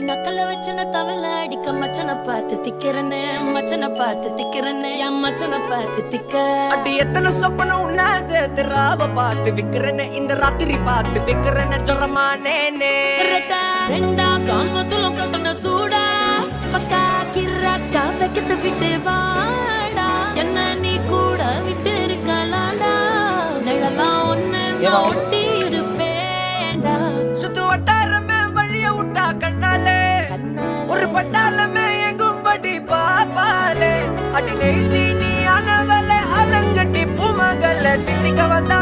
நக்கல வச்சன தவள அடிக்க மச்சனை பார்த்து திக்கிறனே மச்சனை பார்த்து திக்கிறனே என் மச்சனை பார்த்து திக்க அடி எத்தனை சொப்பன உன்னா சேர்த்து ராவ பார்த்து விக்கிறனே இந்த ராத்திரி பார்த்து விக்கிறனே ஜொரமானே ரெண்டா காமத்துல கட்டண சூடா பக்கா கிராக்கா வைக்கத்து விட்டு வாடா என்ன நீ கூட விட்டு இருக்கலாடா நிழலாம் ஒன்னு ஒட்டி இருப்பேண்டா சுத்து வட்டாரமே வழிய விட்டா கண்ணாலே ஒரு பட்டாளமே எங்கும்படி பாப்பாலே அடி நெய்சி நீ அனவலே அலங்கட்டி பூமகள தித்திக்க வந்த